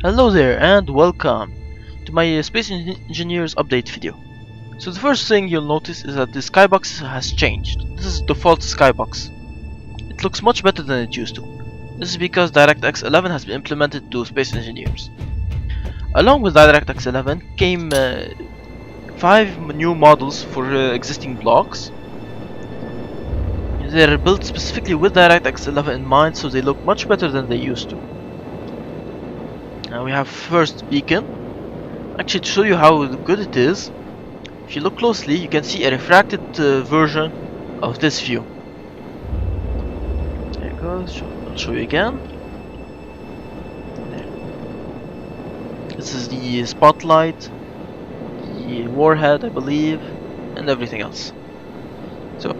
Hello there and welcome to my Space Engineers update video. So the first thing you'll notice is that the skybox has changed. This is default skybox. It looks much better than it used to. This is because DirectX 11 has been implemented to Space Engineers. Along with DirectX 11 came 5 new models for existing blocks. They're built specifically with DirectX 11 in mind, so they look much better than they used to. Now we have first beacon. Actually, to show you how good it is, if you look closely you can see a refracted version of this view. There it goes. I'll show you again. There. This is the spotlight, the warhead I believe, and everything else. So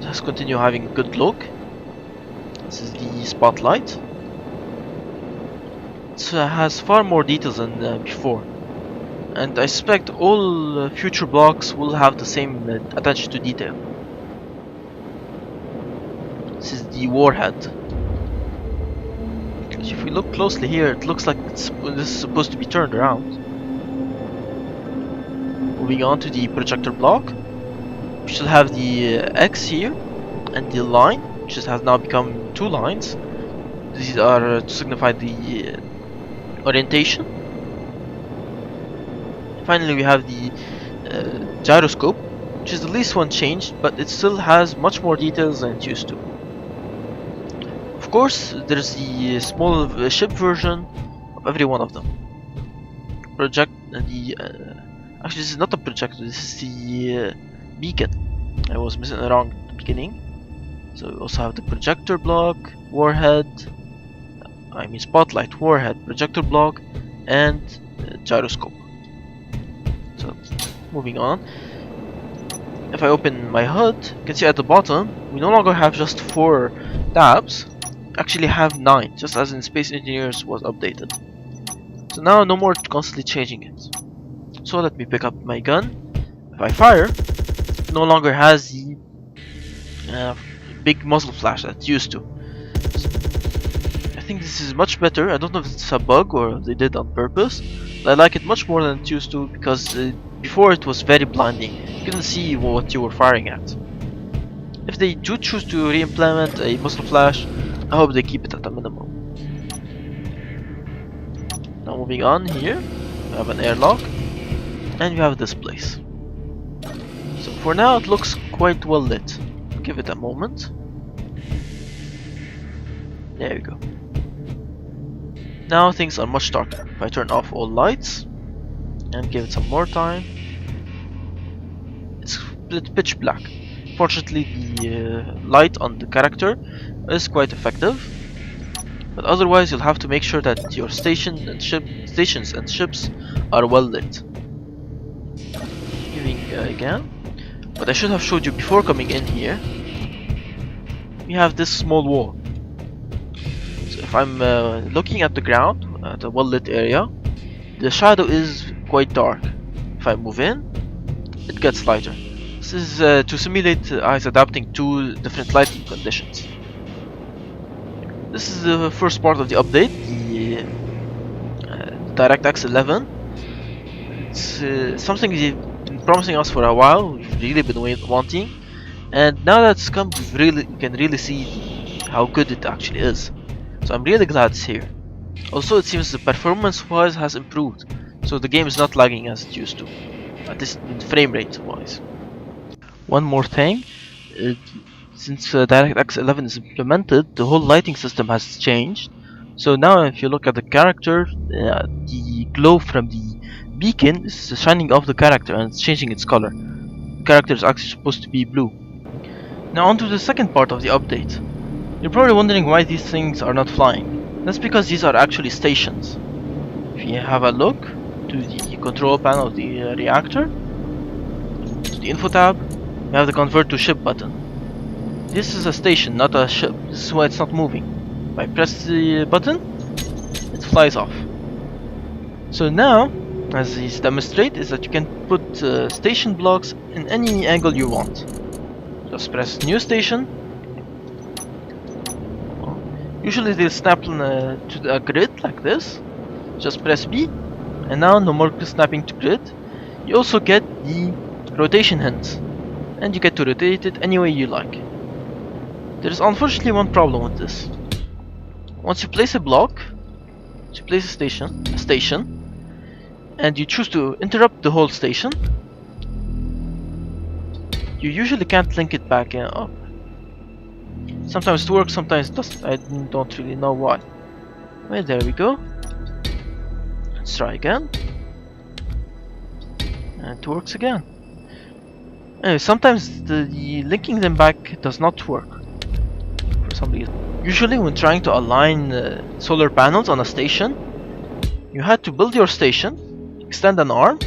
let's continue having a good look. This is the spotlight. It has far more details than before, and I suspect all future blocks will have the same attention to detail. This is the warhead. If we look closely here, it looks like this is supposed to be turned around. Moving on to the projector block, we should have the X here and the line, which has now become 2 lines. These are to signify the orientation. Finally, we have the gyroscope, which is the least one changed, but it still has much more details than it used to. Of course, there's the small ship version of every one of them. Actually, this is not a projector. This is the beacon. I was missing it wrong at the beginning. So we also have the projector block, warhead. Spotlight, warhead, projector block, and gyroscope. So, moving on. If I open my HUD, you can see at the bottom, we no longer have just 4 tabs. We actually have 9, just as in Space Engineers was updated. So now no more constantly changing it. So let me pick up my gun. If I fire, it no longer has the big muzzle flash that it used to. I think this is much better. I don't know if it's a bug or if they did on purpose, but I like it much more than it used to, because before it was very blinding. You couldn't see what you were firing at. If they do choose to re-implement a muzzle flash, I hope they keep it at a minimum. Now moving on here, we have an airlock, and we have this place. So for now it looks quite well lit. Give it a moment. There we go. Now things are much darker. If I turn off all lights and give it some more time, it's pitch black. Fortunately, the light on the character is quite effective, but otherwise you'll have to make sure that your stations and ships are well lit. Giving again. What I should have showed you before coming in here, we have this small wall. If I'm looking at the ground, at a well-lit area, the shadow is quite dark. If I move in, it gets lighter. This is to simulate eyes adapting to different lighting conditions. This is the first part of the update, the DirectX 11. It's something they've been promising us for a while. We've really been wanting, and now that it's come, we can really see how good it actually is. So I'm really glad it's here. Also, it seems the performance wise has improved, so the game is not lagging as it used to, at least in frame rate wise. One more thing, since DirectX 11 is implemented, the whole lighting system has changed. So now if you look at the character, the glow from the beacon is shining off the character and it's changing its color. The character is actually supposed to be blue. Now on to the second part of the update. You're probably wondering why these things are not flying. That's because these are actually stations. If you have a look to the control panel of the reactor, to the info tab, we have the convert to ship button. This is a station, not a ship. This is why it's not moving. If I press the button, it flies off. So now, as he's demonstrate, is that you can put station blocks in any angle you want. Just press new station. Usually they'll snap to a grid like this, Just press B, and now no more snapping to grid. You also get the rotation hints, and you get to rotate it any way you like. There is unfortunately one problem with this. Once you place a block, you place a station, and you choose to interrupt the whole station, you usually can't link it back up. Sometimes it works, sometimes it doesn't. I don't really know why. Well, there we go. Let's try again. And it works again. Anyway, sometimes the linking them back does not work for some reason. Usually when trying to align solar panels on a station, you had to build your station, extend an arm.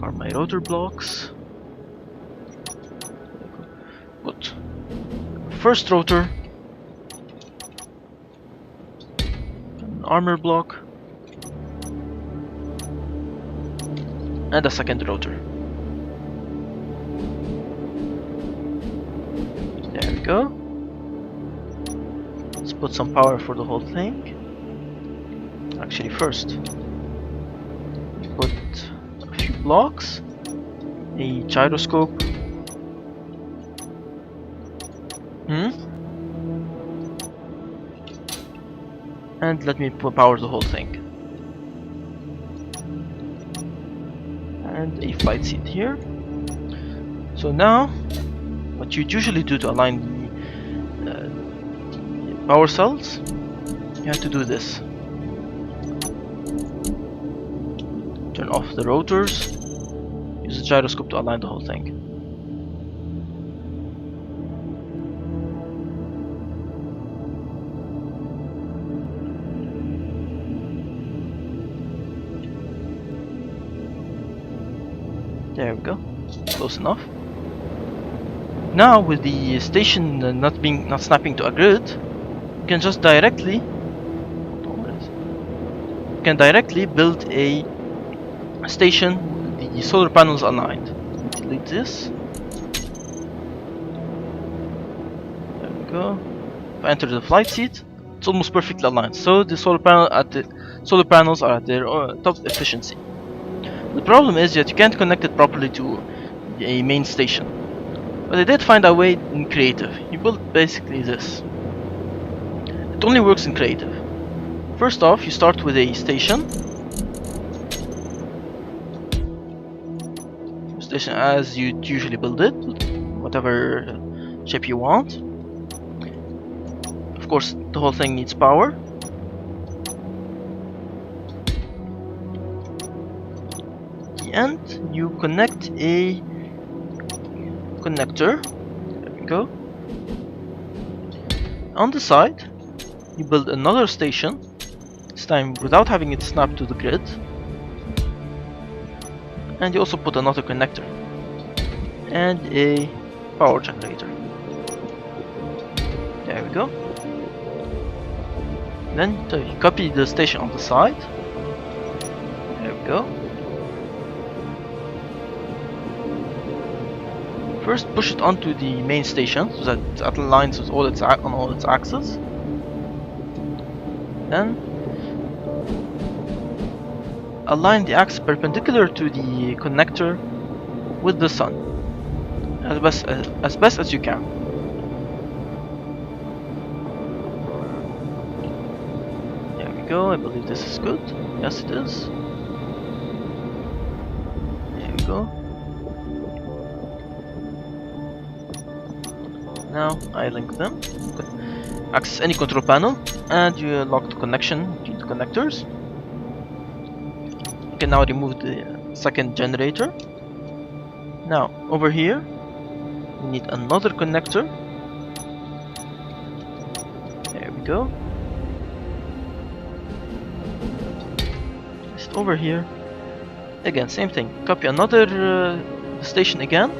Are my rotor blocks. Good. First rotor, an armor block, and a second rotor. There we go. Let's put some power for the whole thing. Actually, first, put a few blocks, a gyroscope. And let me power the whole thing. And a flight seat here. So now, what you usually do to align the power cells, you have to do this. Turn off the rotors, use the gyroscope to align the whole thing. There we go, close enough. Now with the station not snapping to a grid, you can just directly build a station with the solar panels aligned. Delete this. There we go. If I enter the flight seat, it's almost perfectly aligned. So the solar panels are at their top efficiency. The problem is that you can't connect it properly to a main station. But I did find a way in creative. You build basically this. It only works in creative. First off, you start with a station. Station as you usually build it, whatever shape you want. Of course, the whole thing needs power. And you connect a connector. There we go. On the side, you build another station, this time without having it snap to the grid. And you also put another connector and a power generator. There we go. Then you copy the station on the side. There we go. First, push it onto the main station so that it aligns with on all its axes. Then align the axis perpendicular to the connector with the sun as best as you can. There we go. I believe this is good. Yes, it is. There we go. Now I link them. Access any control panel and you lock the connection between the connectors. You can now remove the second generator. Now over here we need another connector. There we go. Just over here. Again, same thing. Copy another station again.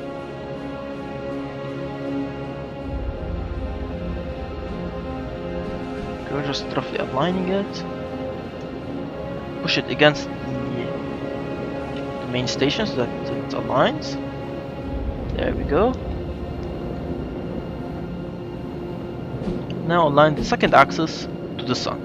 We're just roughly aligning it. Push it against the main station so that it aligns. There we go. Now align the second axis to the sun.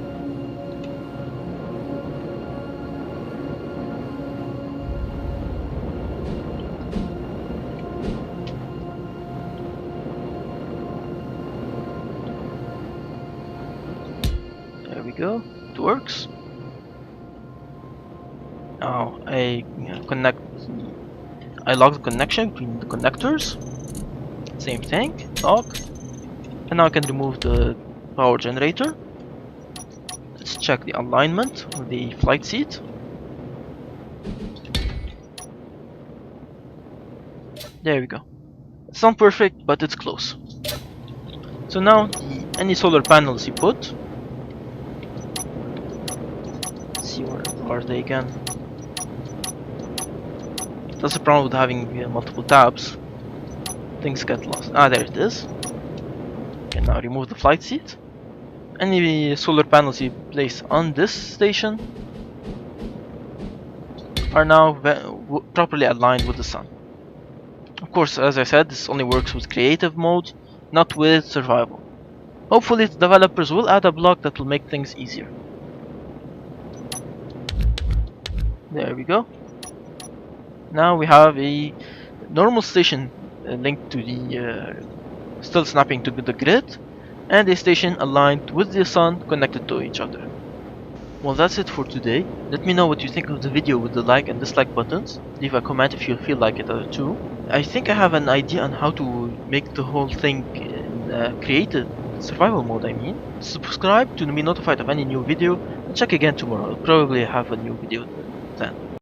There we go, it works. Now I log the connection between the connectors. Same thing, log. And now I can remove the power generator. Let's check the alignment of the flight seat. There we go. It's not perfect, but it's close. So now, any solar panels you put, let's see where are they again. That's the problem with having multiple tabs. Things get lost. Ah, there it is. Okay, now remove the flight seat. Any solar panels you place on this station are now properly aligned with the sun. Of course, as I said, this only works with creative mode, not with survival. Hopefully the developers will add a block that will make things easier. There we go. Now we have a normal station linked to the still snapping to the grid, and a station aligned with the sun connected to each other. Well, that's it for today. Let me know what you think of the video with the like and dislike buttons. Leave a comment if you feel like it too. I think I have an idea on how to make the whole thing in creative survival mode, I mean. Subscribe to be notified of any new video, and check again tomorrow. I'll probably have a new video then.